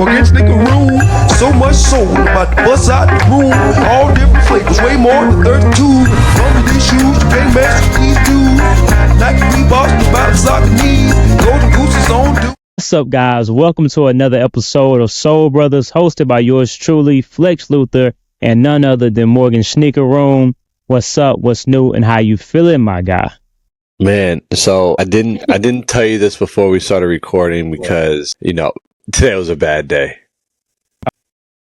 Morgan Snickeroo. So much so, about to bust out the room. All different flavors, way more than 32. From these shoes, you can't mess with these dudes. Nike Reeboks, the bounce out the knees. Golden Goose is on dude. What's up, guys? Welcome to another episode of Soul Brothers, hosted by yours truly, Flex Luther, and none other than Morgan Sneaker Room. What's up? What's new? And how you feeling, my guy? Man, so I didn't tell you this before we started recording because, today was a bad day.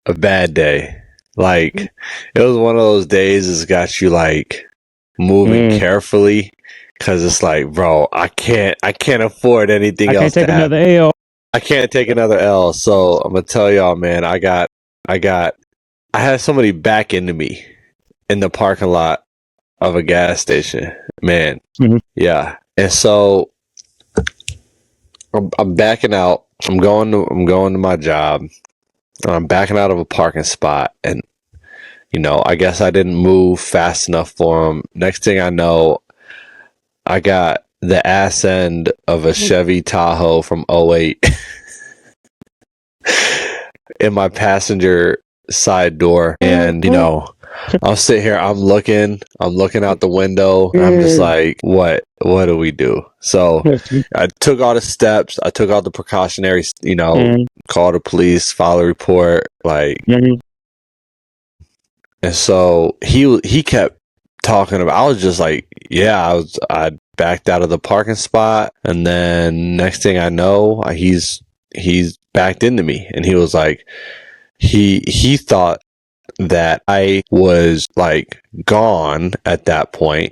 A bad day. Like, it was one of those days that's got you like moving carefully because it's like, bro, I can't afford anything else. I can't take another L. I can't take another L. So I'm gonna tell y'all, man, I had somebody back into me in the parking lot of a gas station, man. Yeah. And so I'm backing out. I'm going to my job. I'm backing out of a parking spot, and I guess I didn't move fast enough for him. Next thing I know, I got the ass end of a Chevy Tahoe from '08 in my passenger side door, and I'll sit here, I'm looking out the window, and I'm just like, what do we do? So I took all the steps, I took all the precautionary, call the police, file a report, and so he kept talking about, I was just like, I backed out of the parking spot, and then next thing I know, he's backed into me, and he was like, he thought that I was like gone at that point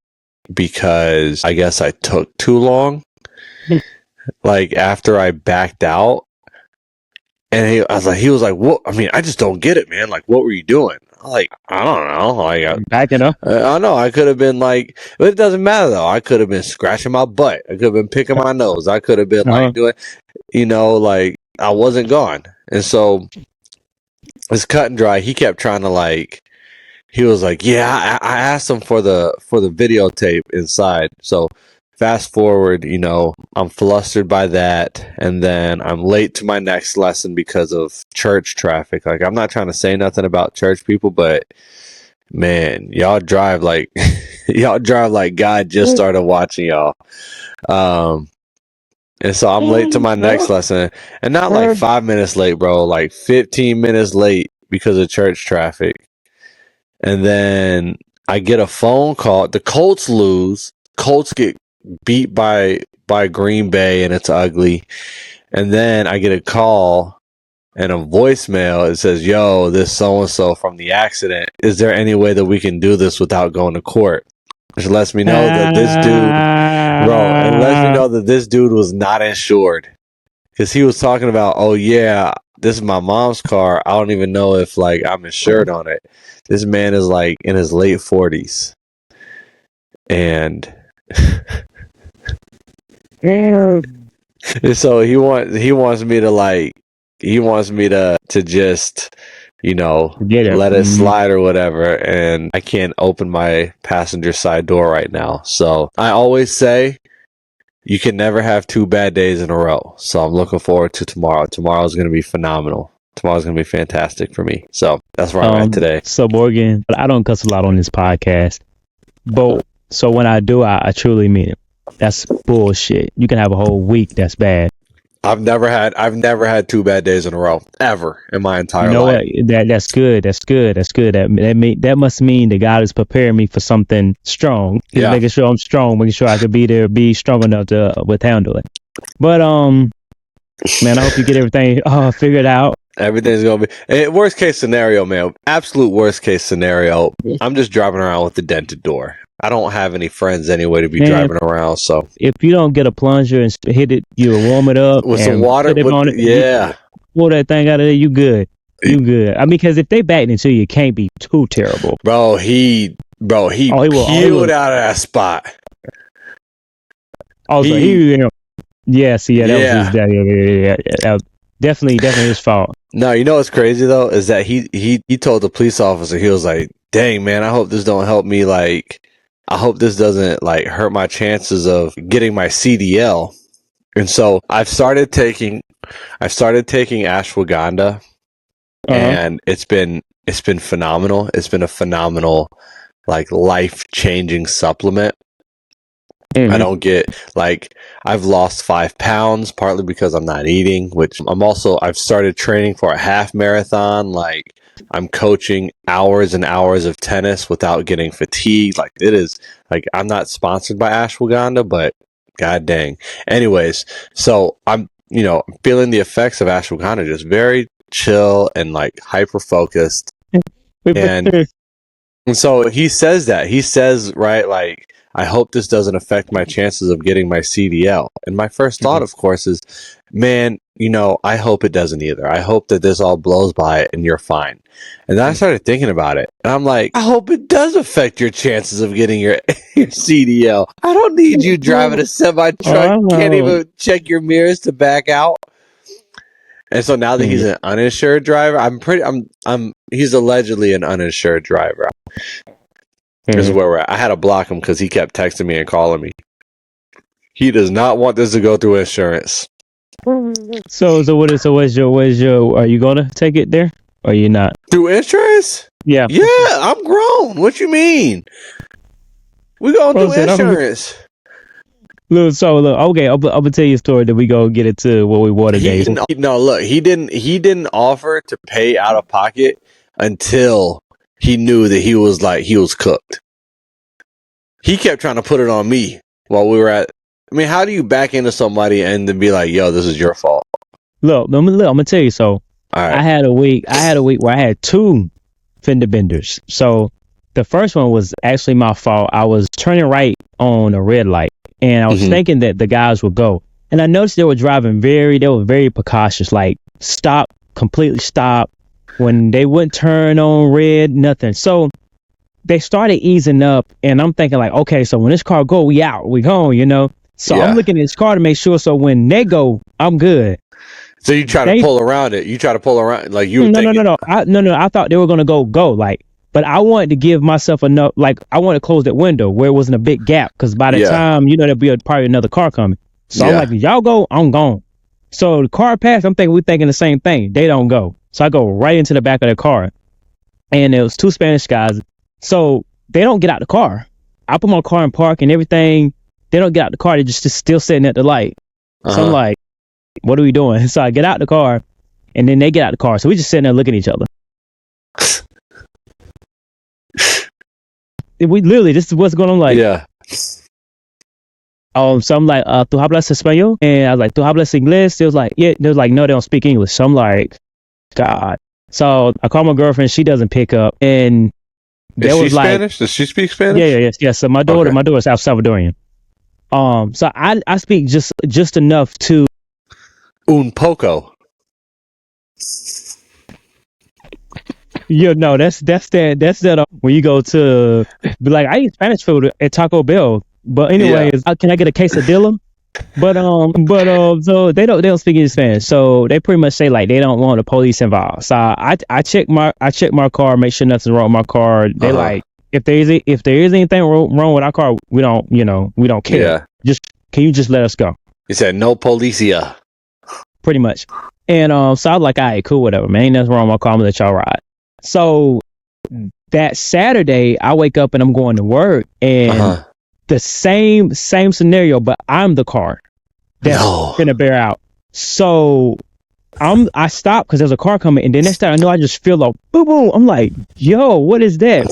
because I guess I took too long. Like after I backed out, and he was like, "What? I mean, I just don't get it, man. Like, what were you doing?" I'm like, I don't know. Like, backing up. I know I could have been like, but it doesn't matter though. I could have been scratching my butt. I could have been picking my nose. I could have been like doing, like I wasn't gone, and so. It's cut and dry. He kept trying to he was like, yeah, I asked him for the videotape inside. So fast forward, I'm flustered by that. And then I'm late to my next lesson because of church traffic. Like, I'm not trying to say nothing about church people, but man, y'all drive like God just started watching y'all. And so I'm late to my next lesson, and not like 5 minutes late, bro, like 15 minutes late because of church traffic. And then I get a phone call. The Colts lose. Colts get beat by Green Bay, and it's ugly. And then I get a call and a voicemail. It says, "Yo, this so-and-so from the accident. Is there any way that we can do this without going to court?" Which lets me know that this dude was not insured. Because he was talking about, oh yeah, this is my mom's car. I don't even know if I'm insured on it. This man is in his late 40s. And so he wants me to just let it slide or whatever, and I can't open my passenger side door right now. So I always say you can never have two bad days in a row. So I'm looking forward to tomorrow. Tomorrow's going to be phenomenal. Tomorrow's going to be fantastic for me. So that's where I'm at today. So Morgan, I don't cuss a lot on this podcast, but so when I do, I truly mean it. That's bullshit. You can have a whole week that's bad. I've never had two bad days in a row ever in my entire life. That's good. That must mean that God is preparing me for something strong. He's making sure I'm strong, making sure I could be strong enough to handle it. But man, I hope you get everything figured out. Everything's gonna be worst case scenario, man. Absolute worst case scenario. I'm just driving around with the dented door. I don't have any friends anyway to be driving around. So if you don't get a plunger and hit it, you warm it up with some water. On it, pull that thing out of there. You good? You good? I mean, because if they backed into you, it can't be too terrible. Bro, he peeled out of that spot. Also, that was definitely his fault. No, you know what's crazy though is that he told the police officer, he was like, "Dang man, I hope this don't help me I hope this doesn't hurt my chances of getting my CDL." And so I've started taking I started taking ashwagandha, and it's been phenomenal. It's been a phenomenal, like, life-changing supplement. I don't get, like, I've lost 5 pounds partly because I'm not eating, which I've started training for a half marathon. Like, I'm coaching hours and hours of tennis without getting fatigued. Like, it is, like, I'm not sponsored by ashwagandha, but god dang. Anyways, so I'm feeling the effects of ashwagandha, just very chill and, like, hyper focused. And so he says, right, like, I hope this doesn't affect my chances of getting my CDL. And my first thought, of course, is, man, I hope it doesn't either. I hope that this all blows by and you're fine. And then I started thinking about it. And I'm like, I hope it does affect your chances of getting your CDL. I don't need you driving a semi-truck. Can't even check your mirrors to back out. And so now that he's an uninsured driver, he's allegedly an uninsured driver. This is where we're at. I had to block him because he kept texting me and calling me. He does not want this to go through insurance. So what's your are you gonna take it there or are you not? Through insurance? Yeah. Yeah, I'm grown. What you mean? We going through insurance. Look, okay, I'm gonna tell you a story that we go get it to what we water days. No, look, he didn't offer to pay out of pocket until he knew that he was cooked. He kept trying to put it on me while we were at. I mean, how do you back into somebody and then be like, "Yo, this is your fault"? Look, I'm gonna tell you. So, all right. I had a week where I had 2 fender benders. So, the first one was actually my fault. I was turning right on a red light, and I was thinking that the guys would go, and I noticed they were driving they were very precautious, like completely stop. When they wouldn't turn on red, nothing. So they started easing up, and I'm thinking like, okay, so when this car go, we out, we gone, So I'm looking at this car to make sure. So when they go, I'm good. So you try to pull around it. You try to pull around like you. No. I thought they were gonna go like, but I wanted to give myself enough. Like I wanted to close that window where it wasn't a big gap, because by the time there'll be probably another car coming. So I'm like, y'all go, I'm gone. So the car passed. We're thinking the same thing. They don't go. So I go right into the back of the car, and there was 2 Spanish guys. So they don't get out the car. I put my car in park and everything. They don't get out the car. They're just still sitting at the light. So I'm like, what are we doing? So I get out the car, and then they get out the car. So we just sitting there looking at each other. We literally, this is what's going on. Like, so I'm like, ¿tú hablas español? And I was like, ¿tú hablas inglés? They was like, yeah. They was like, no, they don't speak English. So I'm like, God. So I call my girlfriend. She doesn't pick up. And is she Spanish? Does she speak Spanish? Yeah. So my daughter is South Salvadorian. So I speak just enough to un poco. No, that's that when you go to be like, I eat Spanish food at Taco Bell. But anyways, can I get a quesadilla? But so they don't speak any Spanish, so they pretty much say like they don't want the police involved. So I check my car, make sure nothing's wrong with my car. They like, if there is anything wrong with our car, we don't care. Yeah. Can you just let us go? He said no policia. Pretty much. And so I was like, all right, cool, whatever, man. Ain't nothing wrong with my car. I'm gonna let y'all ride. So that Saturday, I wake up and I'm going to work, and the same scenario, but I'm the car that's gonna bear out. So I stopped because there's a car coming, and then next time I know, I just feel like boom boom. I'm like, yo, what is that?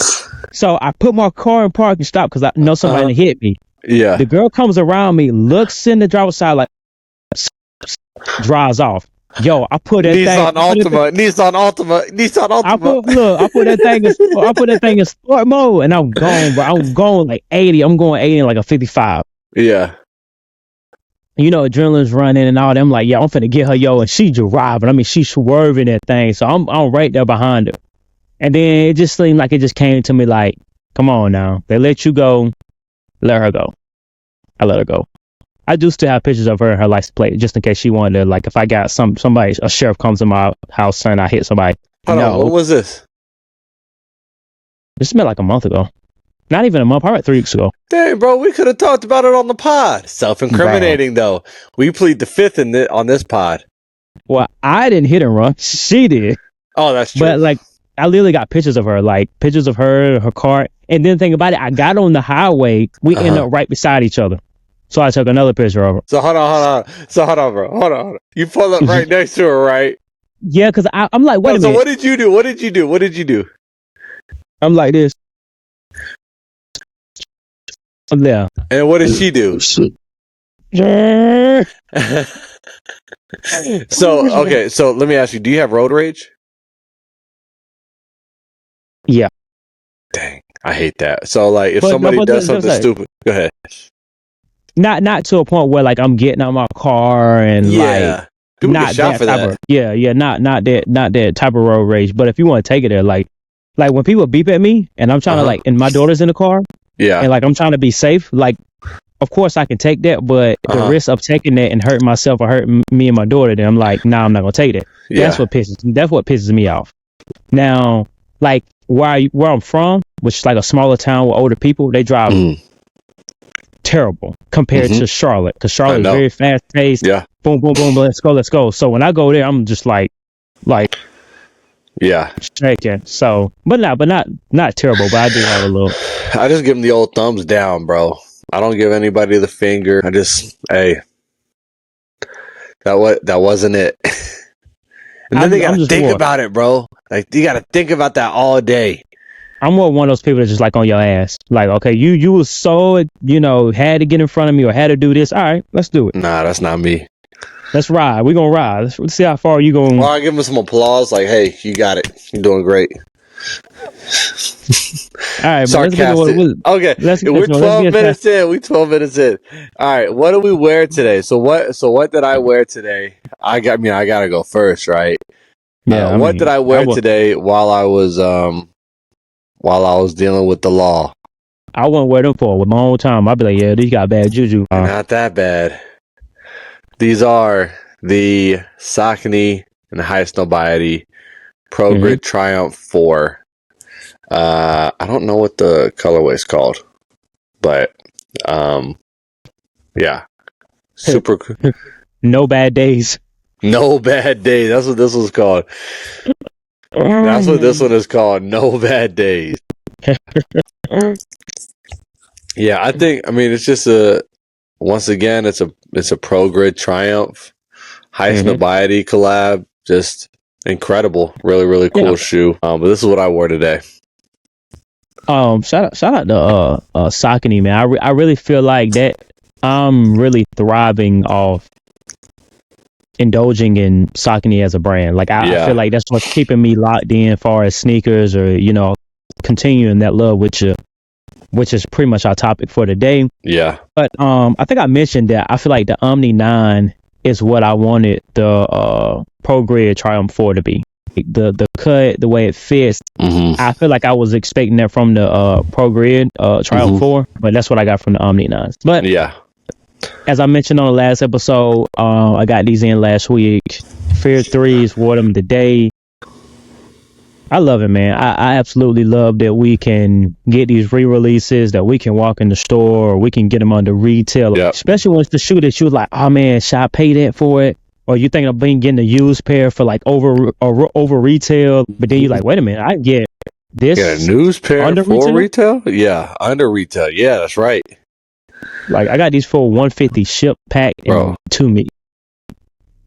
So I put my car in park and stop because I know somebody hit me. Yeah. The girl comes around me, looks in the driver's side, like drives off. Yo, I put that Nissan Altima. I put that thing in sport mode, and I'm going, bro. I'm going like 80. I'm going 80 in like a 55. Yeah. Adrenaline's running and all that. I'm like, yeah, I'm finna get her, yo, and she driving. I mean, she's swerving that thing. So I'm right there behind her. And then it just seemed like it just came to me like, come on now. They let you go. Let her go. I let her go. I do still have pictures of her and her license plate, just in case she wanted to, like, if I got somebody, a sheriff comes to my house and I hit somebody. Hold on, what was this? This has been like a month ago. Not even a month, probably 3 weeks ago. Dang, bro, we could have talked about it on the pod. Self-incriminating, though. We plead the fifth on this pod. Well, I didn't hit and run. She did. Oh, that's true. But like, I literally got pictures of her, her car. And then think about it, I got on the highway. We ended up right beside each other. So I took another picture of her. So hold on. Bro. Hold on. You pulled up right next to her, right? Yeah, because I'm like, wait a minute. So what did you do? I'm like this. I'm there. And what did she do? So let me ask you, do you have road rage? Yeah. Dang, I hate that. So like, if somebody does something stupid, go ahead. Not to a point where like I'm getting out my car and like people not get shot for that. Not that type of road rage. But if you want to take it there, like when people beep at me and I'm trying to like, and my daughter's in the car, and like I'm trying to be safe, like of course I can take that, but the risk of taking that and hurting myself or hurting me and my daughter, then I'm like, nah, I'm not gonna take that. That's what pisses me off. Now, like where I'm from, which is like a smaller town with older people, they drive terrible compared to Charlotte, because Charlotte is very fast paced. Yeah. Boom, boom, boom. Let's go. So when I go there, I'm just like, shaking. So, but not terrible. But I do have a little. I just give them the old thumbs down, bro. I don't give anybody the finger. I just, hey, that wasn't it. And then they gotta think about it, bro. Like you gotta think about that all day. I'm more one of those people that's just like on your ass. Like, okay, you was so, had to get in front of me or had to do this. All right, let's do it. Nah, that's not me. Let's ride. We're gonna ride. Let's see how far you going. Well, I give him some applause. Like, hey, you got it. You're doing great. All right, sarcastic. Okay, we're 12 minutes in. We 12 minutes in. All right, what do we wear today? So what did I wear today? I gotta go first, right? Yeah. What did I wear today while I was dealing with the law? I wouldn't wear them for a long time. I'd be like, yeah, these got bad juju. Not that bad. These are the Saucony and the Highest Nobiety Pro Grid Triumph 4. I don't know what the colorway is called, but yeah, super. No bad days. No bad days. That's what this was called. That's what this one is called. No bad days. Yeah, I mean, it's just once again, it's a Pro Grid Triumph, Highest Nobiety collab. Just incredible. Really, really cool shoe. But this is what I wore today. Shout out to Saucony, man. I really feel like that I'm really thriving off indulging in Saucony as a brand. Like I feel like that's what's keeping me locked in as far as sneakers, or continuing that love with you, which is pretty much our topic for today. Yeah. But I think I mentioned that I feel like the Omni 9 is what I wanted the Pro Grid Triumph 4 to be. The cut, the way it fits, I feel like I was expecting that from the Pro Grid Triumph 4, but that's what I got from the Omni 9s. But as I mentioned on the last episode, I got these in last week. Fear 3s, wore them today. I love it, man. I absolutely love that we can get these re-releases, that we can walk in the store, or we can get them under retail. Especially when it's the shoe that you was like, oh man, should I pay that for it? Or you thinking of getting a used pair for like over retail, but then you're like, wait a minute, I get this. Get a news pair under for retail? Yeah, under retail. Yeah, that's right. Like I got these for $150 ship pack to me.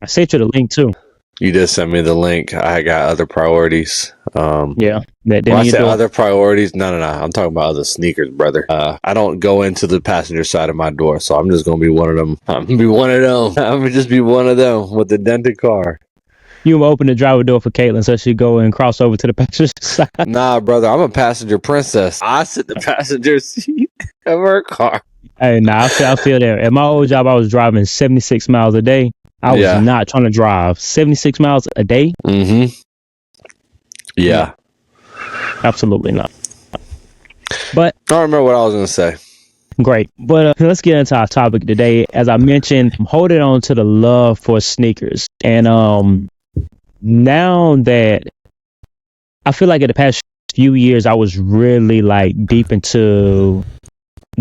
I sent you the link too. You just sent me the link. I got other priorities. When I say other priorities, no. I'm talking about other sneakers, brother. I don't go into the passenger side of my door, so I'm just gonna be one of them. I'm gonna just be one of them with the dented car. You open the driver door for Caitlin so she go and cross over to the passenger side. Nah, brother, I'm a passenger princess. I sit in the passenger seat of her car. Hey, I feel that. At my old job, I was driving 76 miles a day. I was not trying to drive 76 miles a day. Yeah. Absolutely not. But I don't remember what I was going to say. Great. But let's get into our topic today. As I mentioned, I'm holding on to the love for sneakers. And now that I feel like in the past few years, I was really like deep into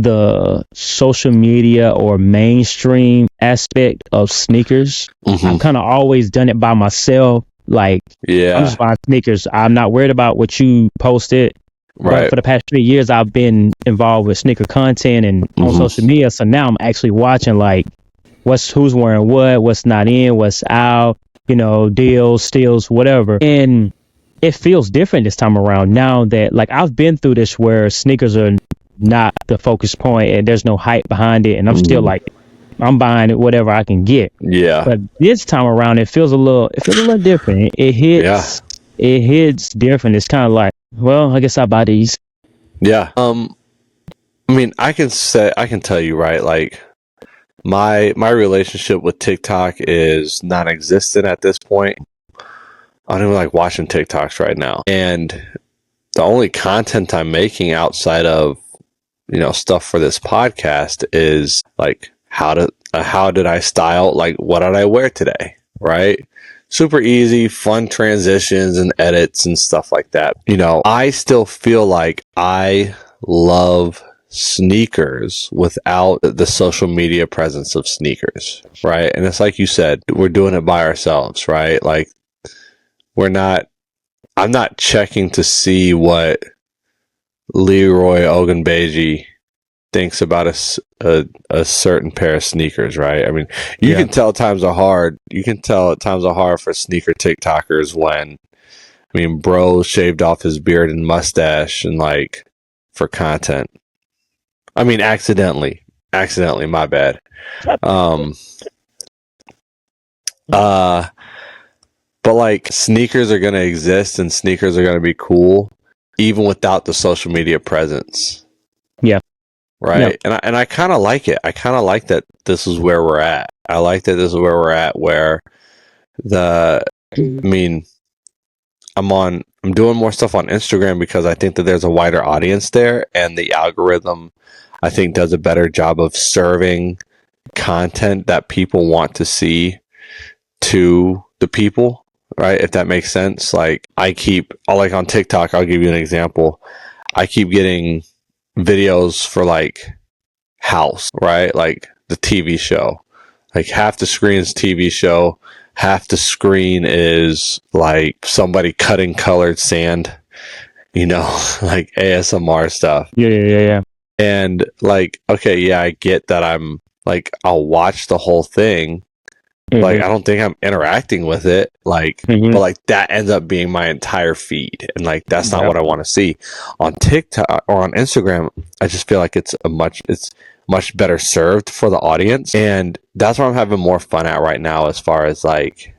the social media or mainstream aspect of sneakers. I've kind of always done it by myself. Like, I'm just buying sneakers. I'm not worried about what you posted. Right. But for the past 3 years, I've been involved with sneaker content and on social media. So now I'm actually watching like who's wearing what's not in, what's out, deals, steals, whatever. And it feels different this time around now that like I've been through this where sneakers are not the focus point and there's no hype behind it. And I'm still like, I'm buying it, whatever I can get. Yeah. But this time around, it feels a little different. It hits different. It's kind of like, well, I guess I'll buy these. Yeah. I mean, I can tell you, right? Like my relationship with TikTok is non-existent at this point. I don't even like watching TikToks right now. And the only content I'm making outside of, stuff for this podcast is like, how did I style? Like, what did I wear today? Right? Super easy, fun transitions and edits and stuff like that. I still feel like I love sneakers without the social media presence of sneakers. Right? And it's like you said, we're doing it by ourselves, right? Like, I'm not checking to see what Leroy Ogunbeji thinks about a certain pair of sneakers, right? I mean, you can tell times are hard. You can tell times are hard for sneaker TikTokers when, bro shaved off his beard and mustache and like for content. I mean, accidentally, my bad. But like sneakers are going to exist and sneakers are going to be cool even without the social media presence. Yeah. Right. Yeah. And I kind of like it. I kind of like that this is where we're at. I like that this is where we're at where I'm doing more stuff on Instagram because I think that there's a wider audience there and the algorithm I think does a better job of serving content that people want to see to the people. Right, if that makes sense. Like like on TikTok, I'll give you an example. I keep getting videos for like House, right? Like the TV show. Like half the screen is TV show, half the screen is like somebody cutting colored sand, like ASMR stuff. Yeah. And like, okay, yeah, I get that I'm like, I'll watch the whole thing. Like, I don't think I'm interacting with it, like, but like that ends up being my entire feed. And like, that's not what I want to see on TikTok or on Instagram. I just feel like it's much better served for the audience. And that's where I'm having more fun at right now, as far as like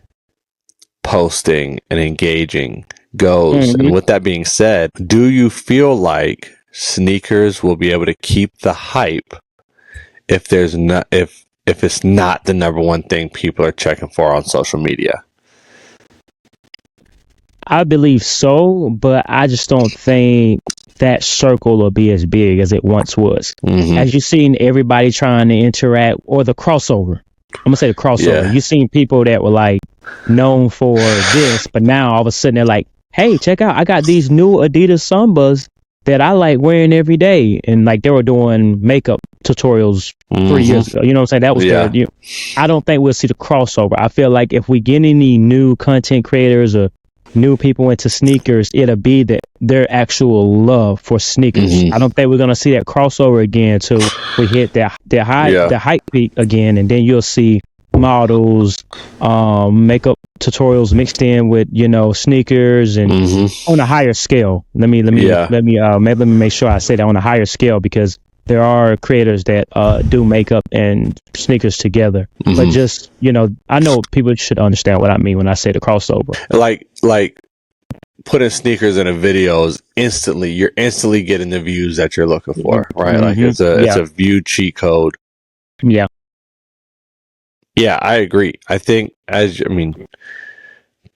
posting and engaging goes. And with that being said, do you feel like sneakers will be able to keep the hype if it's not the number one thing people are checking for on social media? I believe so, but I just don't think that circle will be as big as it once was. As you've seen everybody trying to interact, or the crossover. I'm going to say the crossover. Yeah. You've seen people that were like known for this, but now all of a sudden they're like, hey, check out, I got these new Adidas Sambas that I like wearing every day. And like they were doing makeup tutorials 3 years ago. You know what I'm saying? That was good. I don't think we'll see the crossover. I feel like if we get any new content creators or new people into sneakers, it'll be their actual love for sneakers. I don't think we're gonna see that crossover again till we hit the hype peak again, and then you'll see models, makeup tutorials mixed in with sneakers and on a higher scale. Let me make sure I say that on a higher scale, because there are creators that do makeup and sneakers together. But just I know people should understand what I mean when I say the crossover. Like putting sneakers in a video is you're instantly getting the views that you're looking for, right? Like it's a view cheat code. Yeah. Yeah, I agree. I think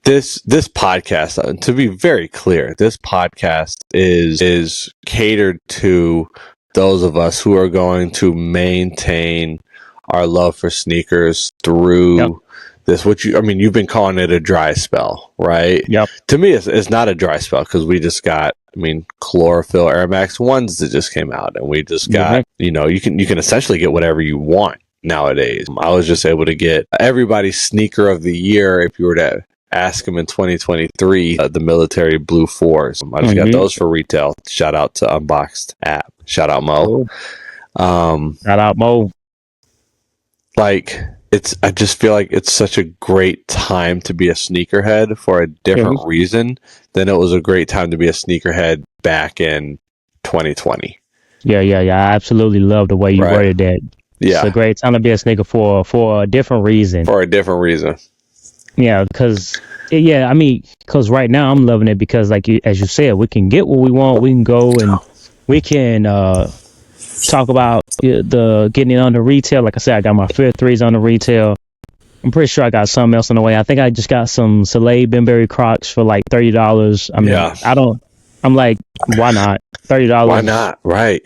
this podcast, to be very clear, this podcast is catered to those of us who are going to maintain our love for sneakers through this. You've been calling it a dry spell, right? Yep. To me, it's not a dry spell because we just got chlorophyll Air Max 1s that just came out, and we just got, you can essentially get whatever you want nowadays. I was just able to get everybody's sneaker of the year if you were to ask them in 2023, the military blue 4s. I just got those for retail. Shout out to Unboxed app. Shout out Mo. Shout out Mo. Like, I just feel like it's such a great time to be a sneakerhead for a different reason than it was a great time to be a sneakerhead back in 2020. Yeah. I absolutely love the way you worded that. Yeah. It's a great time to be a sneaker for a different reason. Yeah, because right now I'm loving it because, like as you said, we can get what we want. We can go and we can talk about the getting it on the retail. Like I said, I got my Fear 3s on the retail. I'm pretty sure I got something else on the way. I think I just got some Soleil Benberry Crocs for like $30. I'm like, why not? $30. Why not? Right.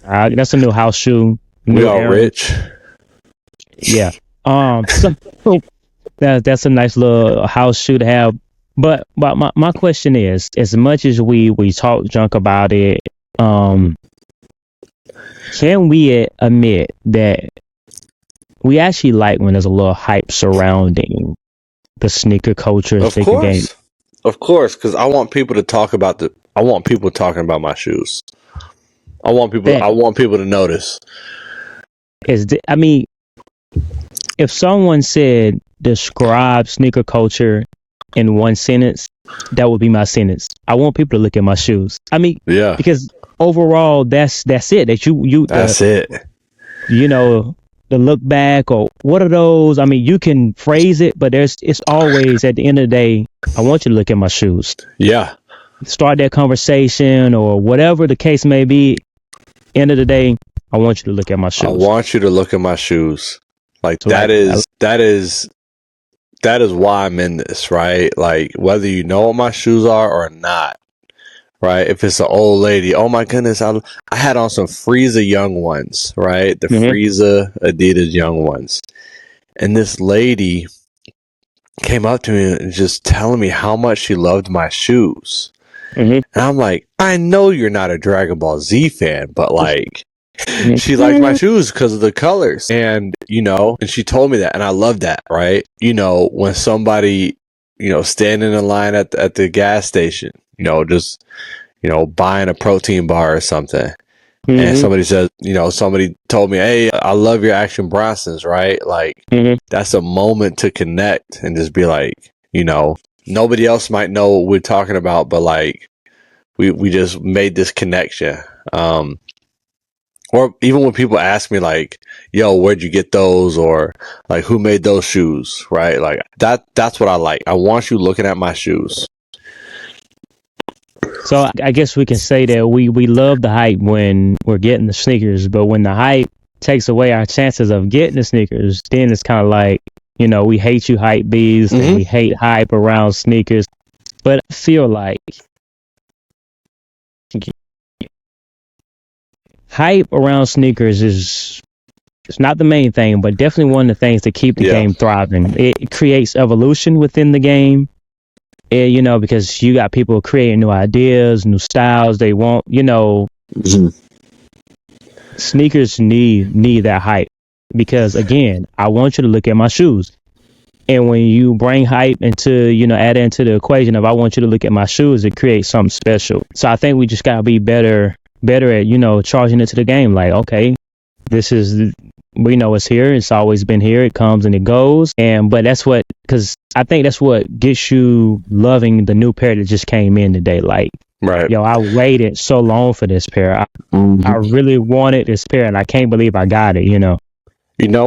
That's a new house shoe. We all rich. Yeah. So that's a nice little house shoe to have. But my question is, as much as we talk junk about it, can we admit that we actually like when there's a little hype surrounding the sneaker culture, sneaker game? Of course, because I want people to talk about I want people talking about my shoes. I want people to notice. If someone said describe sneaker culture in one sentence, that would be my sentence. I want people to look at my shoes. Because overall, that's it. That's it. The look back or what are those? You can phrase it, but it's always at the end of the day, I want you to look at my shoes. Yeah. Start that conversation or whatever the case may be. End of the day, I want you to look at my shoes. I want you to look at my shoes. Like that is why I'm in this, right? Like whether you know what my shoes are or not, right? If it's an old lady, oh my goodness, I had on some Frieza Young ones, right? The Frieza Adidas Young ones. And this lady came up to me and just telling me how much she loved my shoes. And I'm like, I know you're not a Dragon Ball Z fan, but like, she liked my shoes because of the colors. And, and she told me that. And I love that, right? When somebody, standing in line at the gas station, just, buying a protein bar or something. And somebody says, somebody told me, hey, I love your Action Bronsons, right? Like, that's a moment to connect and just be like, nobody else might know what we're talking about, but like, we just made this connection. Or even when people ask me like, yo, where'd you get those? Or like, who made those shoes? Right? Like that's what I like. I want you looking at my shoes. So I guess we can say that we love the hype when we're getting the sneakers, but when the hype takes away our chances of getting the sneakers, then it's kind of like, we hate you hype bees and we hate hype around sneakers. But I feel like hype around sneakers it's not the main thing, but definitely one of the things to keep the game thriving. It creates evolution within the game. Because you got people creating new ideas, new styles. They want, sneakers need that hype. Because again, I want you to look at my shoes. And when you bring hype into, add into the equation of I want you to look at my shoes, it creates something special. So I think we just gotta be better at, charging into the game. Like, okay, we know it's here. It's always been here. It comes and it goes. But because I think that's what gets you loving the new pair that just came in today. Like, right. Yo, I waited so long for this pair. I really wanted this pair and I can't believe I got it, You know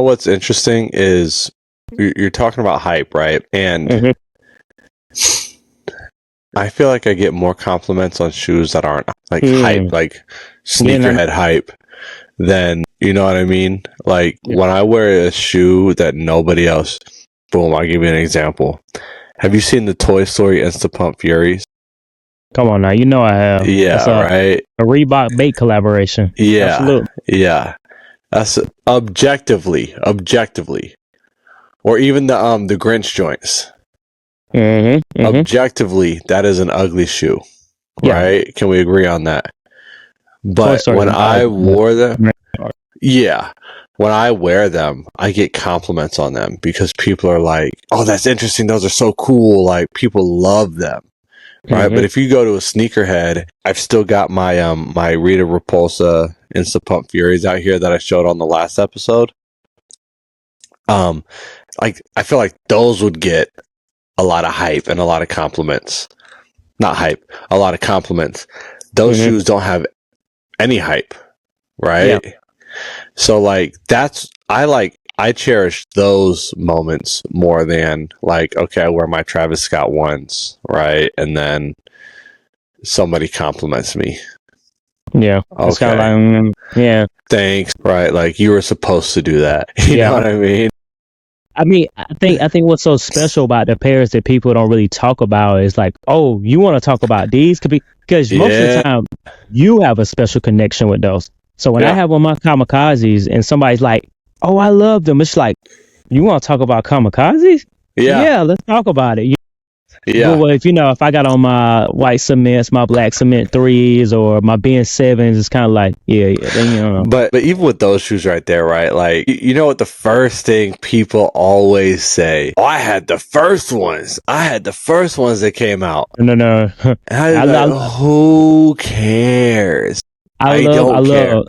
what's interesting is you're talking about hype, right? And I feel like I get more compliments on shoes that aren't like hype, like sneakerhead hype, than, you know what I mean? Like when I wear a shoe that nobody else, boom, I'll give you an example. Have you seen the Toy Story Insta Pump Furies? Come on now, I have. Yeah, right. A Reebok Bait collaboration. Yeah, absolutely. Yeah. That's objectively, or even the Grinch joints. Objectively, that is an ugly shoe. right? Can we agree on that? But when I wore them, when I wear them, I get compliments on them because people are like, "Oh, that's interesting. Those are so cool." Like people love them, right? But if you go to a sneakerhead, I've still got my my Rita Repulsa Insta Pump Furies out here that I showed on the last episode. Like I feel like those would get a lot of hype and a lot of compliments. Not hype, a lot of compliments. Those shoes don't have any hype, right? Yeah. So like I cherish those moments more than like, okay, I wear my Travis Scott ones, right? And then somebody compliments me. Yeah. Okay. It's kind of like, yeah. Thanks. Right. Like you were supposed to do that. You know what I mean? I think what's so special about the pairs that people don't really talk about is like, oh, you want to talk about these? Because most of the time you have a special connection with those. So when I have on my kamikazes and somebody's like, oh, I love them, it's like, you want to talk about kamikazes? Yeah, let's talk about it. Yeah. Well, if I got on my white cements, my black cement 3s, or my Ben 7s, it's kind of like, But even with those shoes right there, right? Like, you know what the first thing people always say? Oh, I had the first ones. I had the first ones that came out. No. Who cares? I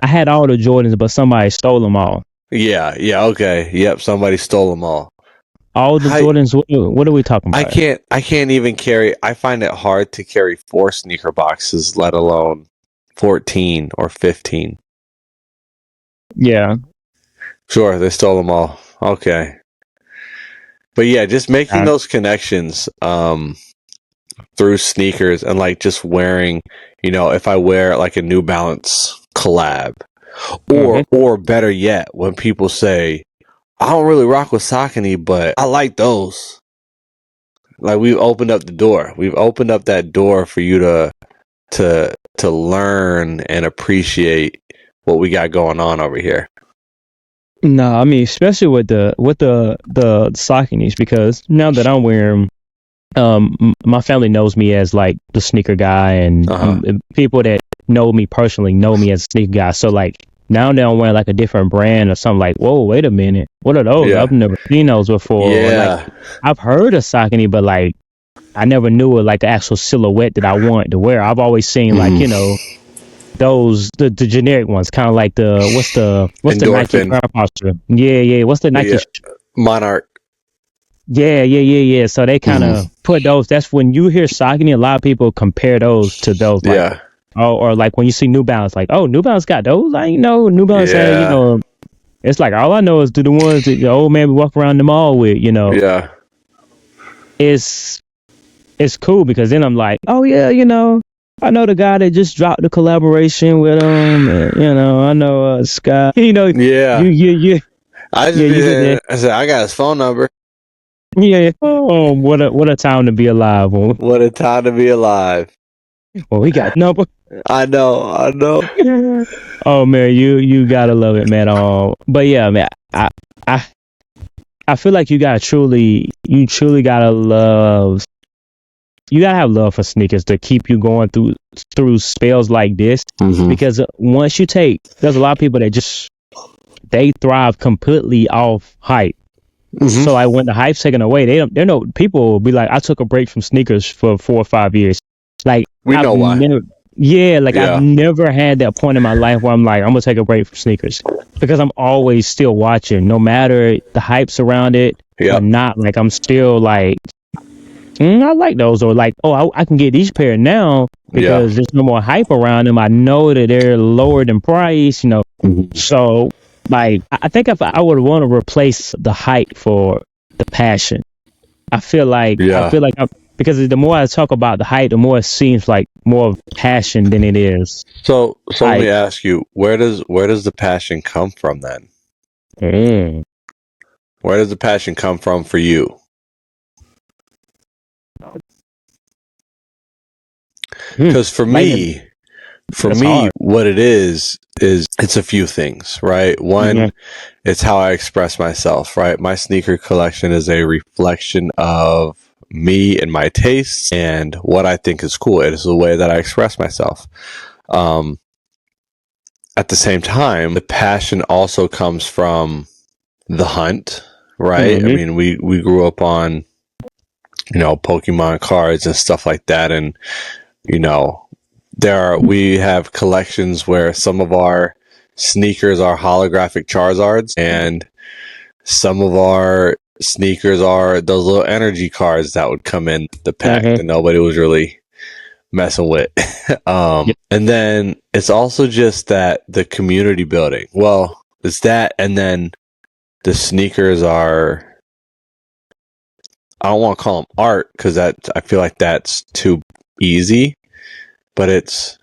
had all the Jordans, but somebody stole them all. Yeah, okay. Yep, somebody stole them all. All the Jordans, what are we talking about? I can't even carry, I find it hard to carry 4 sneaker boxes, let alone 14 or 15. Yeah. Sure, they stole them all. Okay. But yeah, just making those connections through sneakers and like just wearing, if I wear like a New Balance collab or better yet, when people say, I don't really rock with Saucony, but I like those. Like we've opened up the door. We've opened up that door for you to learn and appreciate what we got going on over here. No, I mean especially with the Sauconys, because now that I'm wearing my family knows me as like the sneaker guy, and people that know me personally know me as a sneaker guy. So like now that I'm wearing like a different brand or something, like, whoa, wait a minute, what are those? I've never seen those before. Yeah. Like, I've heard of Saucony, but like I never knew it like the actual silhouette that I wanted to wear. I've always seen like those the generic ones, kind of like what's the Nike ground posture? Yeah. What's the Nike? Monarch. Yeah. So they kind of put those. That's when you hear Saucony, a lot of people compare those to those. Like, or like when you see New Balance, like, oh, New Balance got those. I know New Balance had, it's like all I know is the ones that the old man we walk around the mall with. Yeah. It's cool because then I'm like, oh yeah, I know the guy that just dropped the collaboration with him. And, I know Scott. Yeah. I said I got his phone number. Yeah. Oh, what a time to be alive. What a time to be alive. Well, we got number. I know. Oh man, you gotta love it, man. But yeah, man, I feel like you truly gotta love. You gotta have love for sneakers to keep you going through spells like this. Because once there's a lot of people that they thrive completely off hype. So like when the hype's taken away, they know people will be like, I took a break from sneakers for 4 or 5 years. Like we know why. I've never had that point in my life where I'm like, I'm gonna take a break from sneakers, because I'm always still watching, no matter the hype's around it or not. Like I'm still like, I like those, or like, oh, I can get these pair now because there's no more hype around them. I know that they're lowered in price, So like, I think if I would want to replace the hype for the passion, I feel like because the more I talk about the hype, the more it seems like more of passion than it is. So let me ask you, where does the passion come from then? Where does the passion come from for you? Because for me, what it is it's a few things, right? One, it's how I express myself, right? My sneaker collection is a reflection of me and my tastes and what I think is cool. It is the way that I express myself. At the same time, the passion also comes from the hunt, right? Mm-hmm. I mean, we grew up on, Pokemon cards and stuff like that. And, we have collections where some of our sneakers are holographic Charizards, and some of our sneakers are those little energy cards that would come in the pack that nobody was really messing with. And then it's also just that the community building. Well, it's that, and then the sneakers are, I don't want to call them art because I feel like that's too easy, but it's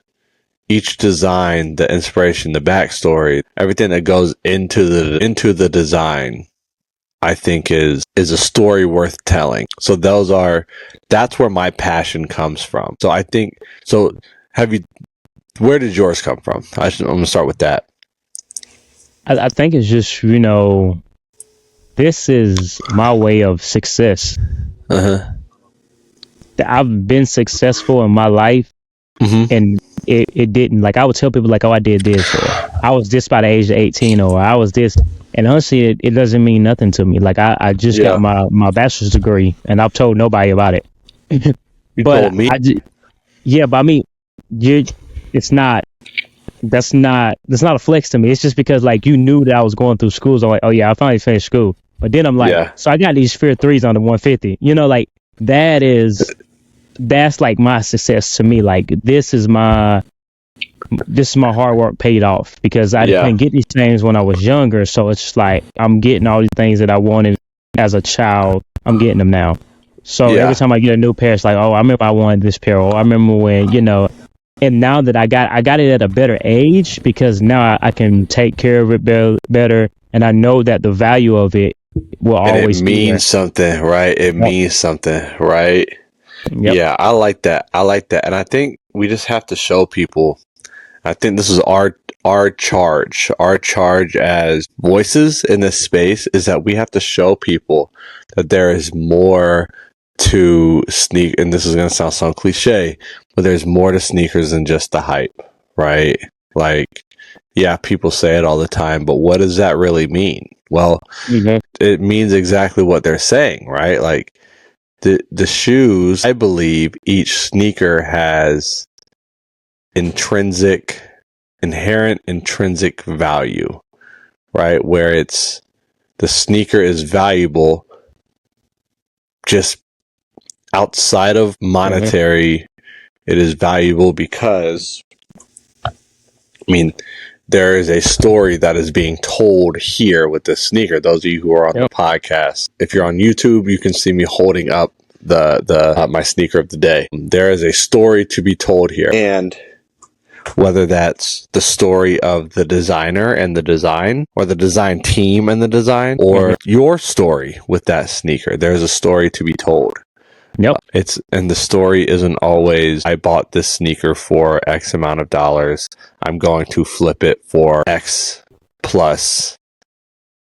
each design, the inspiration, the backstory, everything that goes into the design, I think is a story worth telling. So that's where my passion comes from. So I think, where did yours come from? I'm going to start with that. I think it's just, this is my way of success. I've been successful in my life, and it didn't, like, I would tell people, like, oh, I did this, or I was this by the age of 18, or I was this, and honestly, it doesn't mean nothing to me. Like, I just got my bachelor's degree, and I've told nobody about it. You told me? But I mean, that's not a flex to me. It's just because, like, you knew that I was going through school, so I'm like, oh yeah, I finally finished school. But then I'm like, so I got these Fear 3s on the 150. Like, that's like my success to me. Like, this is my hard work paid off, because I didn't get these things when I was younger. So it's just like, I'm getting all these things that I wanted as a child. I'm getting them now. So every time I get a new pair, it's like, oh, I remember I wanted this pair. Or I remember when, and now that I got it at a better age, because now I can take care of it better. And I know that the value of it will always mean something, right? It means something, right? Yeah, I like that. And I think we just have to show people. I think this is our charge as voices in this space, is that we have to show people that there is more to and this is going to sound cliche, but there's more to sneakers than just the hype, right? Like, yeah, people say it all the time, but what does that really mean? Well, it means exactly what they're saying, right? Like, the shoes, I believe each sneaker has inherent intrinsic value, right? Where the sneaker is valuable just outside of monetary. It is valuable because, I mean, there is a story that is being told here with this sneaker. Those of you who are on the podcast, if you're on YouTube, you can see me holding up the my sneaker of the day. There is a story to be told here, and whether that's the story of the designer and the design, or the design team and the design, or your story with that sneaker, there's a story to be told. And the story isn't always, I bought this sneaker for X amount of dollars, I'm going to flip it for X plus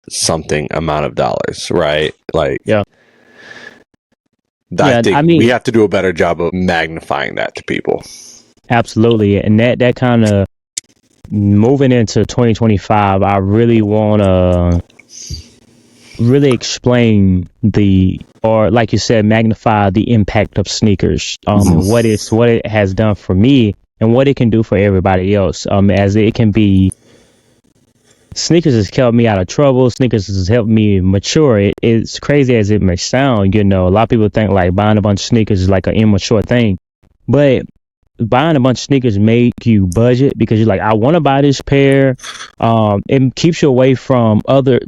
something amount of dollars, right? Like, I think we have to do a better job of magnifying that to people. Absolutely. And that kind of, moving into 2025, I really want to really explain or like you said, magnify the impact of sneakers, what it has done for me and what it can do for everybody else. As it can be, sneakers has kept me out of trouble. Sneakers has helped me mature. It's crazy as it may sound, a lot of people think like buying a bunch of sneakers is like an immature thing, but buying a bunch of sneakers make you budget, because you're like, I want to buy this pair. It keeps you away from other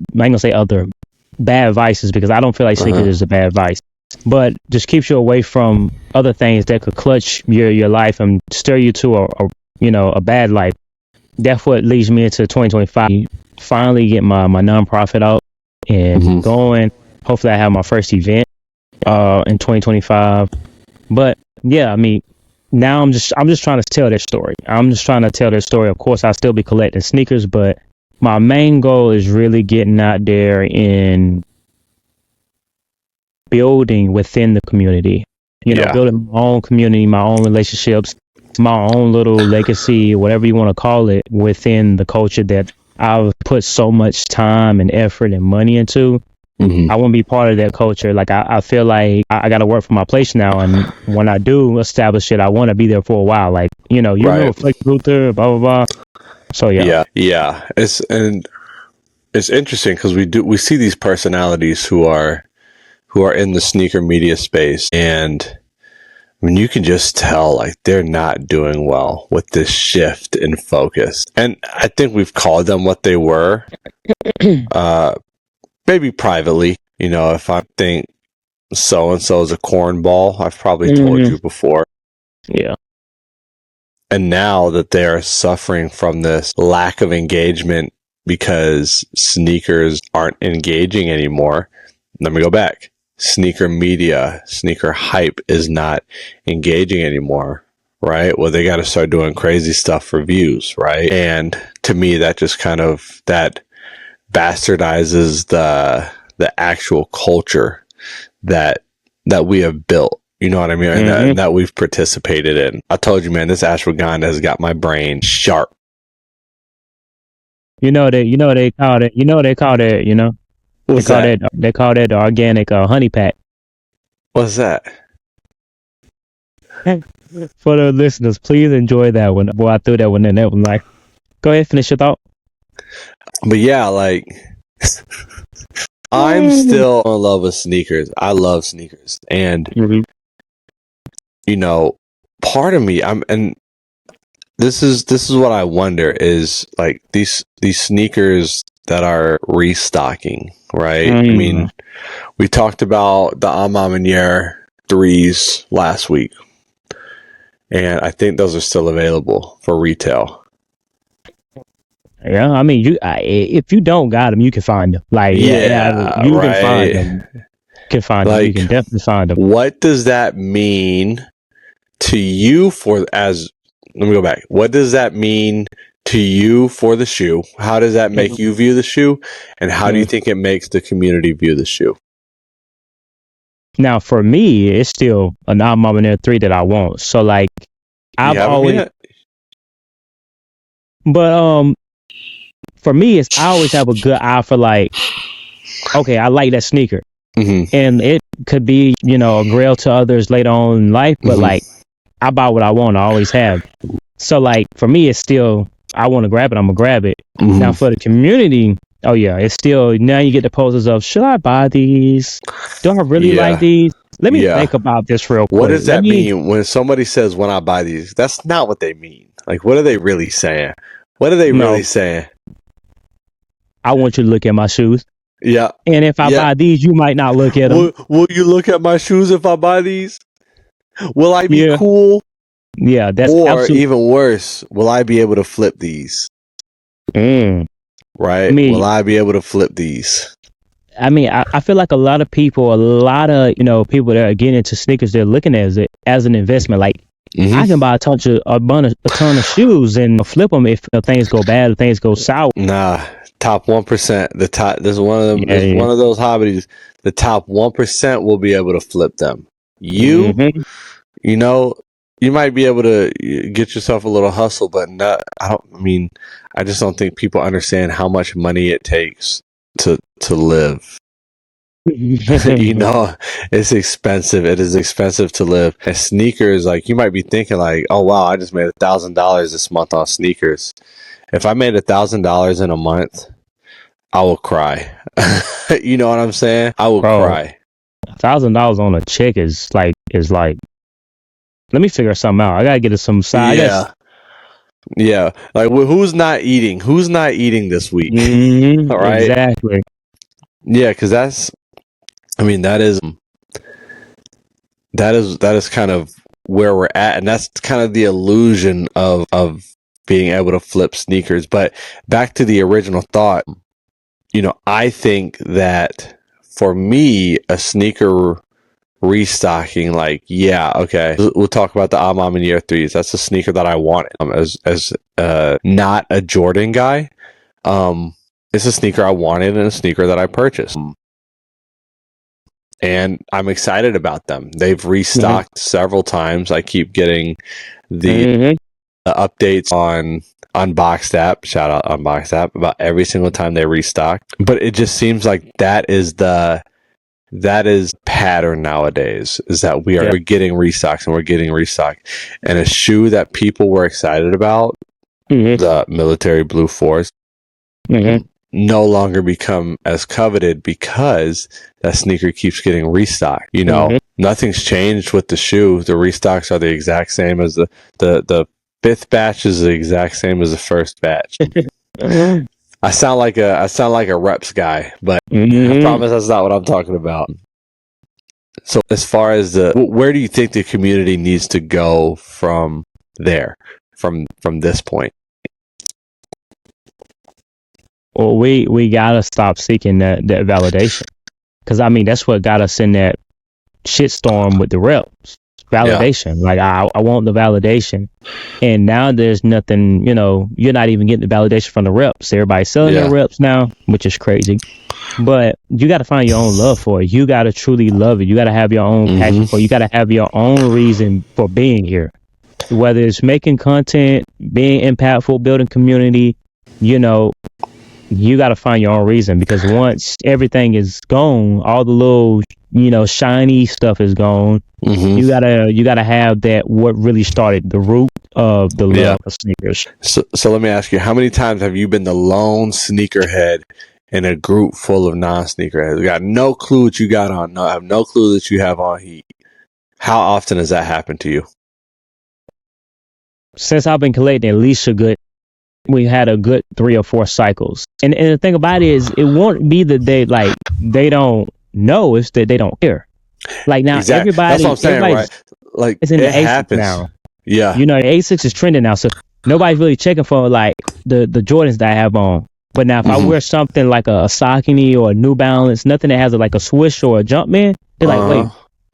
bad vices, because I don't feel like sneakers is a bad vice, but just keeps you away from other things that could clutch your life and steer you to a bad life. That's what leads me into 2025. Finally get my nonprofit out and going. Hopefully I have my first event in 2025. But yeah, I mean, now I'm just trying to tell their story. Of course, I'll still be collecting sneakers, but my main goal is really getting out there and building within the community. Building my own community, my own relationships, my own little legacy, whatever you want to call it, within the culture that I've put so much time and effort and money into. I want to be part of that culture. Like I feel like I got to work for my place now, and when I do establish it, I want to be there for a while. Like you know, Flex Luther, blah blah blah. So yeah. It's interesting because we see these personalities who are in the sneaker media space, and I mean you can just tell like they're not doing well with this shift in focus. And I think we've called them what they were. Maybe privately, if I think so and so is a cornball, I've probably told you before. Yeah. And now that they are suffering from this lack of engagement because sneakers aren't engaging anymore. Let me go back. Sneaker media, sneaker hype is not engaging anymore, right? Well, they got to start doing crazy stuff for views, right? And to me, that just kind of, that bastardizes the actual culture that we have built. You know what I mean? And that we've participated in. I told you, man, this ashwagandha has got my brain sharp. They call it, they call it the organic honey pack. What's that? For the listeners, please enjoy that one. Boy, I threw that one in. That one, like, go ahead, finish your thought. But yeah, like, I'm still in love with sneakers. I love sneakers, and part of me, and this is what I wonder is like these sneakers that are restocking, right? I mean, we talked about the Amamaniere 3s last week, and I think those are still available for retail. Yeah, I mean, if you don't got them, you can find them. Like, you can find them. You can find them. You can definitely find them. What does that mean to you let me go back. What does that mean to you for the shoe? How does that make you view the shoe? And how do you think it makes the community view the shoe? Now, for me, it's still an Amamaniere 3 that I want. So, like, I've always... But, for me, I always have a good eye for, like, okay, I like that sneaker. And it could be, a grail to others later on in life, but, like, I buy what I want. I always have. So, like, for me, it's still, I want to grab it, I'm going to grab it. Now, for the community, oh, yeah, it's still, now you get the poses of, should I buy these? Do I really like these? Let me think about this real quick. What does that mean when somebody says, when I buy these? That's not what they mean. Like, what are they really saying? What are they really saying? I want you to look at my shoes. Yeah. And if I buy these, you might not look at them. Will you look at my shoes if I buy these? Will I be cool? Yeah, that's or even worse, will I be able to flip these? Right? Will I be able to flip these? I mean, I feel like a lot of people that are getting into sneakers, they're looking at it as an investment. Like, I can buy a ton of shoes and flip them if things go bad or things go sour. Nah, top 1%. This is one of them. It's one of those hobbies. The top 1% will be able to flip them. You might be able to get yourself a little hustle, but I just don't think people understand how much money it takes to live. It's expensive. It is expensive to live. And sneakers, like, you might be thinking like, oh wow, I just made $1,000 this month on sneakers. If I made $1,000 in a month, I will cry. You know what I'm saying? I will cry. $1,000 on a check is like, let me figure something out. I gotta get it some side. Yeah. Like, who's not eating? Who's not eating this week? All right. Exactly. Yeah, because that is kind of where we're at, and that's kind of the illusion of being able to flip sneakers. But back to the original thought, I think that for me, a sneaker restocking, like, we'll talk about the Amamaniere 3s. That's a sneaker that I want as not a Jordan guy. It's a sneaker I wanted and a sneaker that I purchased. and I'm excited about them. They've restocked several times. I keep getting the updates on Unboxed app. Shout out Unboxed app about every single time they restock. But it just seems like that is pattern nowadays, is that we're getting restocks and we're getting restocked. And a shoe that people were excited about, the Military Blue Force, no longer become as coveted because that sneaker keeps getting restocked. You know, nothing's changed with the shoe. The restocks are the exact same as the fifth batch is the exact same as the first batch. I sound like a reps guy, but I promise that's not what I'm talking about. So as far as where do you think the community needs to go from there, from this point? Well, we gotta stop seeking that validation, because I mean that's what got us in that shitstorm with the reps. Validation, like I want the validation, and now there's nothing. You know, you're not even getting the validation from the reps. Everybody's selling their reps now, which is crazy. But you got to find your own love for it. You got to truly love it. You got to have your own passion for it. You got to have your own reason for being here, whether it's making content, being impactful, building community. You know, you got to find your own reason, because once everything is gone, all the little, you know, shiny stuff is gone. You gotta have that, what really started the root of the love of sneakers. So let me ask you, how many times have you been the lone sneakerhead in a group full of non-sneakerheads? We got no clue what you got on. No, I have no clue that you have on heat. How often has that happened to you? Since I've been collecting, at least we had a good 3 or 4 cycles. And the thing about it is, it won't be that they don't know, it's that they don't care. Like now, everybody, that's what I'm saying, right? Like it's in the A6 now. Yeah, you know, the A6 is trending now, so nobody's really checking for like the Jordans that I have on. But now, if I wear something like a Saucony or a New Balance, nothing that has like a swoosh or a Jumpman, they're like, wait,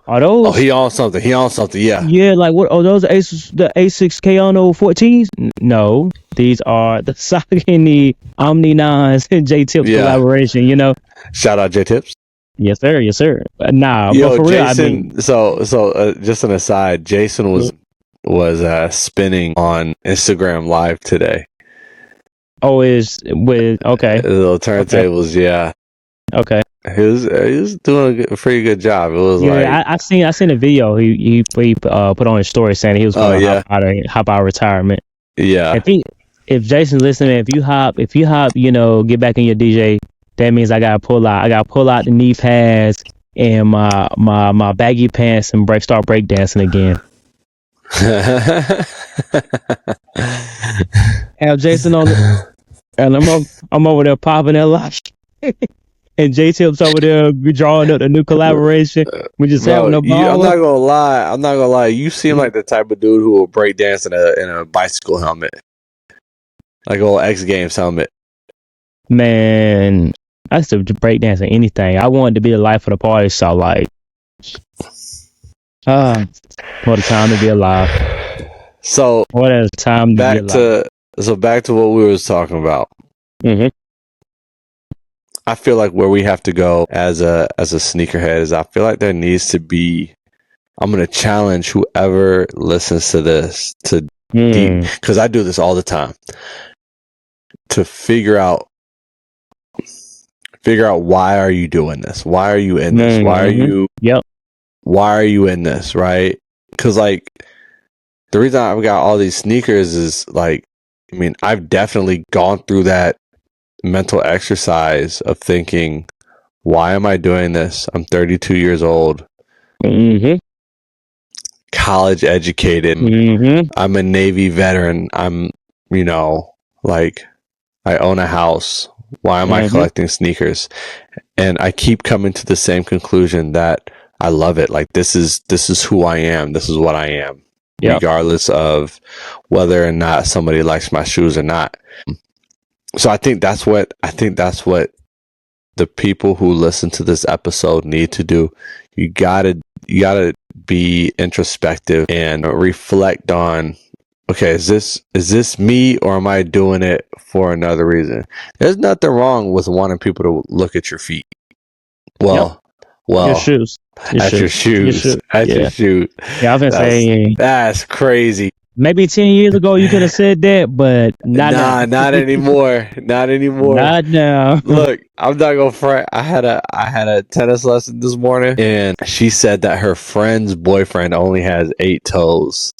are those? Oh, he on something. Yeah. Yeah, like what? Are those the A6 Kano 14s? No, these are the Saucony Omni 9s and J Tips collaboration. You know, shout out J Tips. Yes, sir. Yes, sir. Nah, yo, but for Jason, real, I mean, so just an aside, Jason was spinning on Instagram Live today. Oh, is with okay. The little turntables, yeah. Okay. He was doing a pretty good job. It was I seen a video he put on his story saying he was going to hop out of retirement. Yeah. If Jason's listening, if you hop, you know, get back in your DJ. That means I gotta pull out the knee pads and my baggy pants and start breakdancing again. Have Jason on and I'm over there popping that lock. And J Tips over there drawing up a new collaboration. We just having a ball. I'm not gonna lie. You seem like the type of dude who will break dance in a bicycle helmet, like an old X Games helmet. Man, I used to break dance or anything. I wanted to be the life of the party, so like, what a time to be alive. So what a time to be alive. Back to what we was talking about. I feel like where we have to go as a sneakerhead is, I feel like there needs to be, I'm going to challenge whoever listens to this to because I do this all the time, to figure out why are you doing this? Why are you in this? Why are you in this? Right? Because like the reason I've got all these sneakers is like, I mean, I've definitely gone through that mental exercise of thinking, why am I doing this? I'm 32 years old, college educated. I'm a Navy veteran. I'm, you know, like I own a house. Why am I collecting sneakers? And I keep coming to the same conclusion that I love it. Like this is who I am. This is what I am, regardless of whether or not somebody likes my shoes or not. So I think that's what the people who listen to this episode need to do. You gotta be introspective and reflect on, okay, is this me, or am I doing it for another reason? There's nothing wrong with wanting people to look at your feet. Well, Well, Your shoes. Your shoes. Your shoes. Yeah, I was gonna say that's crazy. Maybe 10 years ago you could have said that, but not now. Not anymore. Not anymore. Not now. Look, I'm not gonna front. I had a tennis lesson this morning, and she said that her friend's boyfriend only has 8 toes.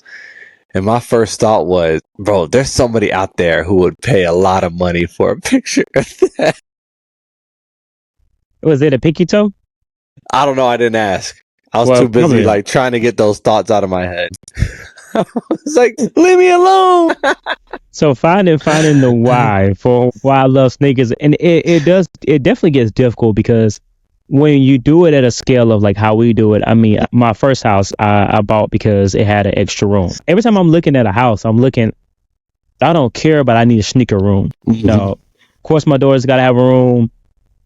And my first thought was, bro, there's somebody out there who would pay a lot of money for a picture of that. Was it a pinky toe? I don't know. I didn't ask. I was too busy like trying to get those thoughts out of my head. I was like, leave me alone. So finding the why for why I love sneakers, and it definitely gets difficult because when you do it at a scale of like how we do it, I mean, my first house I bought because it had an extra room. Every time I'm looking at a house, I don't care, but I need a sneaker room. Mm-hmm. No, of course my daughter's got to have a room,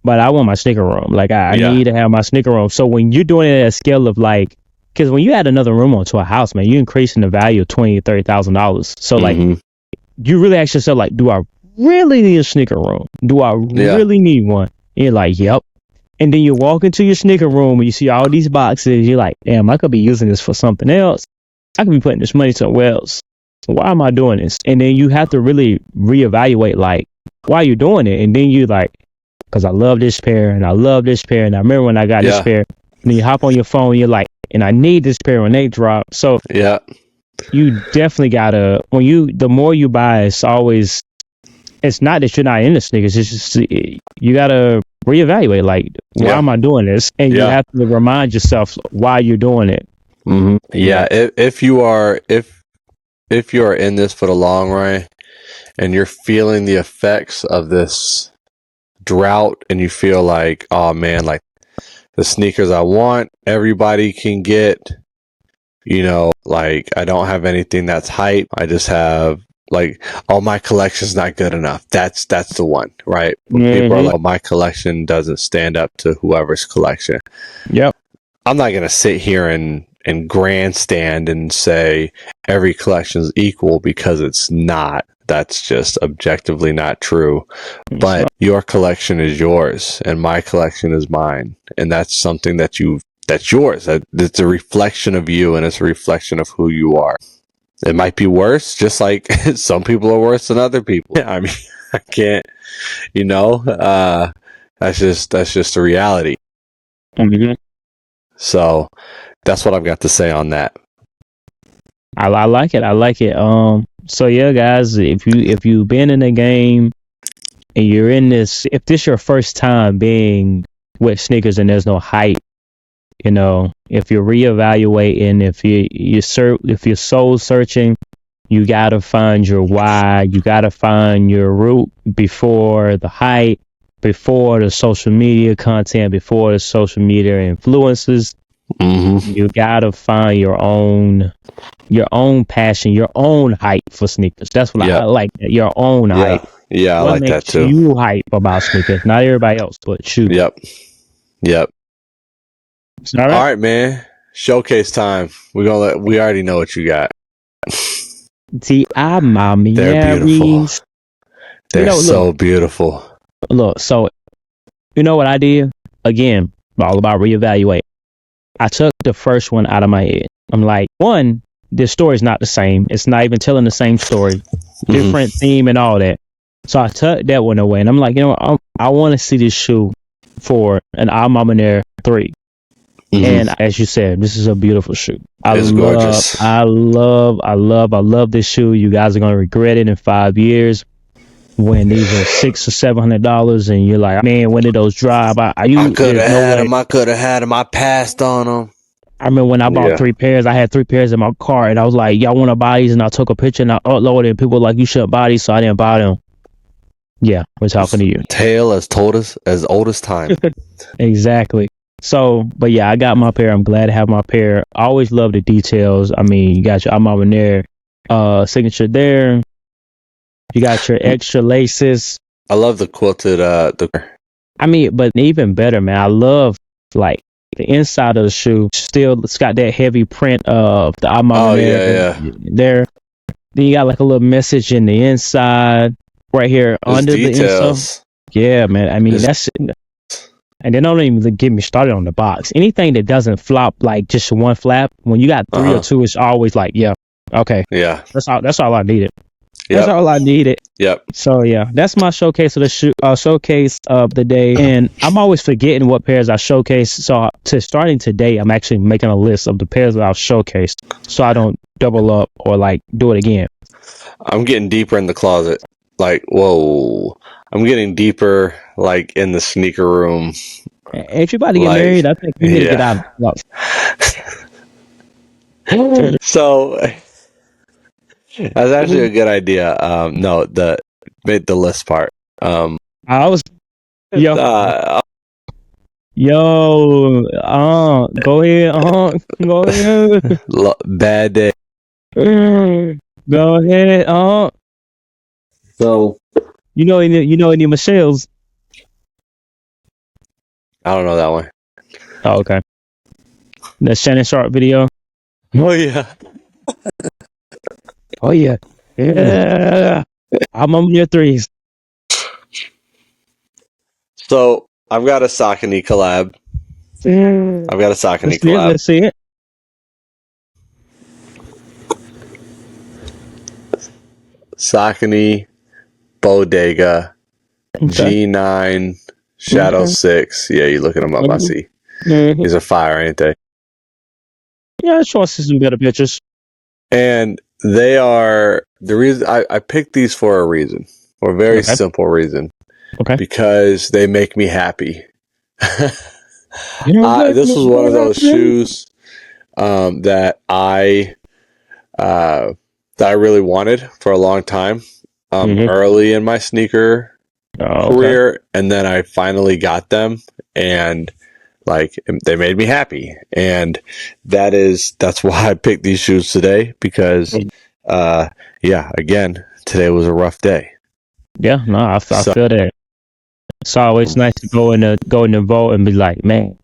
but I want my sneaker room. Like I need to have my sneaker room. So when you're doing it at a scale of like, because when you add another room onto a house, man, you're increasing the value of $20,000-$30,000. So like, you really ask yourself, like, do I really need a sneaker room? Do I really need one? And you're like, yep. And then you walk into your sneaker room and you see all these boxes. You're like, damn, I could be using this for something else. I could be putting this money somewhere else. So why am I doing this? And then you have to really reevaluate, like, why are you doing it? And then you like, because I love this pair and I love this pair. And I remember when I got this pair. And then you hop on your phone, you're like, and I need this pair when they drop. So you definitely gotta, the more you buy, it's not that you're not into sneakers. It's just, you gotta reevaluate, like, why am I doing this? And you have to remind yourself why you're doing it. Mm-hmm. Yeah. If you are in this for the long run and you're feeling the effects of this drought and you feel like, oh man, like the sneakers I want, everybody can get, like I don't have anything that's hype. I just have like, oh, my collection's not good enough. That's the one, right? People are like, oh, my collection doesn't stand up to whoever's collection. Yep. I'm not going to sit here and grandstand and say every collection is equal because it's not. That's just objectively not true. But your collection is yours and my collection is mine. And that's something that's yours. It's a reflection of you and it's a reflection of who you are. It might be worse, just like some people are worse than other people. I mean, I can't, that's just the reality. Mm-hmm. So that's what I've got to say on that. I like it. So yeah, guys, if you've been in a game and you're in this, if this your first time being with sneakers and there's no hype, if you're reevaluating, if you're soul searching, you gotta find your why. You gotta find your root before the hype, before the social media content, before the social media influences. Mm-hmm. You gotta find your own passion, your own hype for sneakers. That's what I like. Your own hype. Yeah, I like that too. You hype about sneakers, not everybody else, but you. Yep. All right, man. Showcase time. We already know what you got. Mommy. They're beautiful. They're so beautiful. Look, so you know what I did? Again, all about reevaluate. I took the first one out of my head. I'm like, one, this story's not the same. It's not even telling the same story. Different theme and all that. So I took that one away. And I'm like, I want to see this shoe for an Almamaner 3. Mm-hmm. And as you said, this is a beautiful shoe. It's gorgeous. I love this shoe. You guys are going to regret it in 5 years when these are $600 or $700 and you're like, man, when did those drop? I could have had them. I passed on them. I remember when I bought 3 pairs, I had 3 pairs in my car and I was like, y'all want to buy these? And I took a picture and I uploaded it and people were like, you shouldn't buy these. So I didn't buy them. Yeah, we're talking to you. Tale as old as time. Exactly. So, but yeah, I got my pair. I'm glad to have my pair. I always love the details. I mean, you got your Almamaner signature there. You got your extra laces. I love the quilted. I mean, but even better, man. I love like the inside of the shoe. Still, it's got that heavy print of the Almamaner there. Then you got like a little message in the inside, right here under the insole. Yeah, man. I mean, And then don't even get me started on the box. Anything that doesn't flop like just one flap, when you got 3 or 2, it's always like, yeah, okay. Yeah. That's all I needed. Yep. That's all I needed. Yep. So yeah, that's my showcase of the showcase of the day. And I'm always forgetting what pairs I showcase. So starting today, I'm actually making a list of the pairs that I've showcased, so I don't double up or like do it again. I'm getting deeper in the closet. Like, whoa. I'm getting deeper, like, in the sneaker room. Ain't you about to get married? I think you need to get out of the So, that's actually a good idea. No, the list part. I was, yo, go ahead, go ahead. Bad day. Go ahead, So, you know any Michelle's? I don't know that one. Oh, okay. The Shannon Sharp video. Oh yeah. Oh yeah. Yeah. I'm on your threes. So I've got a Saucony collab. I've got a Saucony collab. Let's see it. Saucony, Bodega, G9, Shadow 6. Yeah, you look at them up, I see. These are fire, ain't they? Yeah, I sure see some better pictures. And they are the reason I picked these for a reason, for a very simple reason. Okay. Because they make me happy. This was one of those shoes that I really wanted for a long time. Early in my sneaker career, and then I finally got them, and like they made me happy, and that's why I picked these shoes today, because again, today was a rough day. Yeah, no, I feel that. It's always nice to go in the vault and be like, man,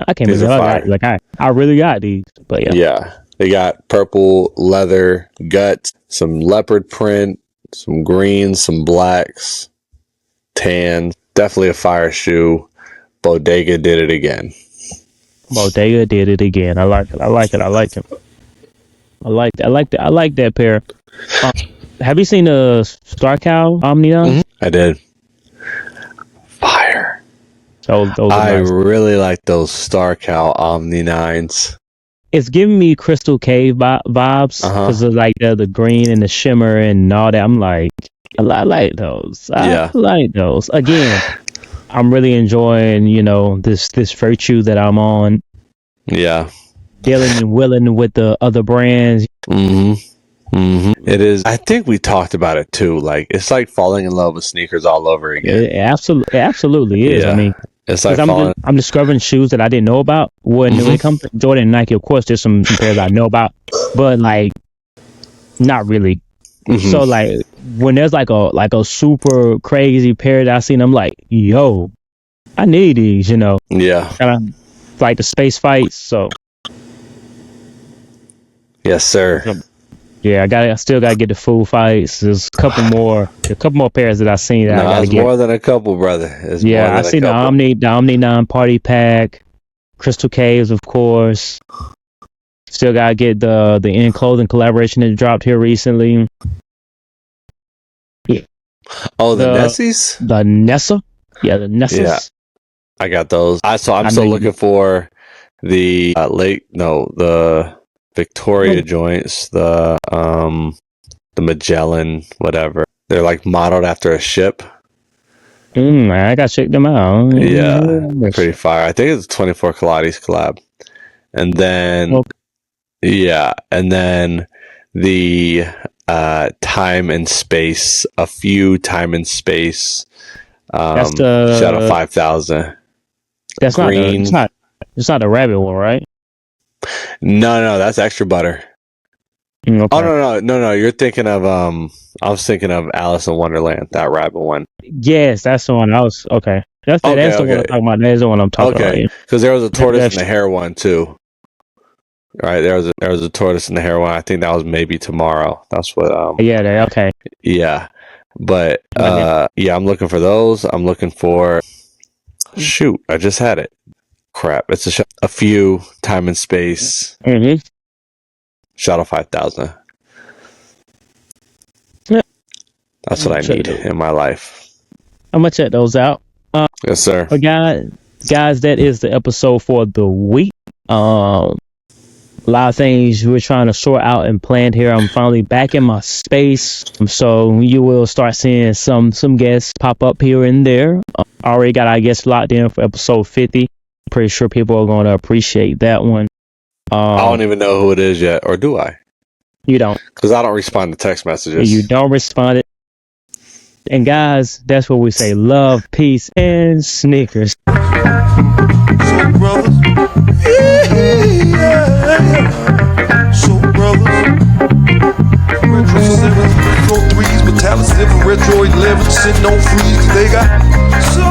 I can't believe I got like I really got these. But yeah, they got purple leather guts, some leopard print, some greens, some blacks, tan. Definitely a fire shoe. Bodega did it again. Bodega did it again. I like it. I like it. I like it. I like that pair. Have you seen the Star Cow Omnium? Mm-hmm. I did. Fire. Those I nice. Really like those Star Cow Omni 9s. It's giving me Crystal Cave vibes because of like the green and the shimmer and all that. I'm like, I like those. I like those. Again, I'm really enjoying, this virtue that I'm on. Yeah. Dealing and willing with the other brands. Mm-hmm. Mm-hmm. It is. I think we talked about it too. Like, it's like falling in love with sneakers all over again. It absolutely is. Yeah. I mean, it's like I'm discovering shoes that I didn't know about. When it comes to Jordan and Nike, of course, there's some pairs I know about, but like, not really. Mm-hmm. So like, when there's like a super crazy pair that I seen, I'm like, yo, I need these. Yeah. Kind of like the space fights. So. Yes, sir. Yeah, I still gotta get the full fights. There's a couple more pairs that I seen that I gotta get. More than a couple, brother. I seen the Omni 9 Party Pack, Crystal Caves, of course. Still gotta get the In Clothing collaboration that dropped here recently. Yeah. Oh, the Nessies? The Nessa? Yeah, the Nessas. Yeah, I got those. I'm still looking for the the Victoria joints, the Magellan, whatever. They're like modeled after a ship. I gotta check them out. Yeah, pretty fire. I think it's a 24 Pilates collab. And then, and then the Time and Space, a few Time and Space. That's the Shadow 5000. That's green. It's not the rabbit one, right? No, that's Extra Butter. Okay. Oh no! You're thinking of I was thinking of Alice in Wonderland, that rabbit one. Yes, that's the one. That's the one I'm talking about. That's the one I'm talking about. Because there was a tortoise and the hare one too. Right, there was a tortoise and the hare one. I think that was maybe tomorrow. That's what. Okay. Yeah, but I'm looking for those. I'm looking for Shoot, I just had it. Crap, it's a few, time and space. Mm-hmm. Shadow 5000. Yeah. That's what I need in my life. I'm gonna check those out. Yes, sir. But guys, that is the episode for the week. A lot of things we're trying to sort out and plan here. I'm finally back in my space, so you will start seeing some guests pop up here and there. Already got our guests locked in for episode 50. Pretty sure people are going to appreciate that one. I don't even know who it is yet, or do I? You don't, because I don't respond to text messages. You don't respond. And guys, that's what we say: love, peace, and sneakers. So brothers, so brothers, retro 7s, retro 3s, metallic 7, retro 11, sitting on freeze, 'cause they got so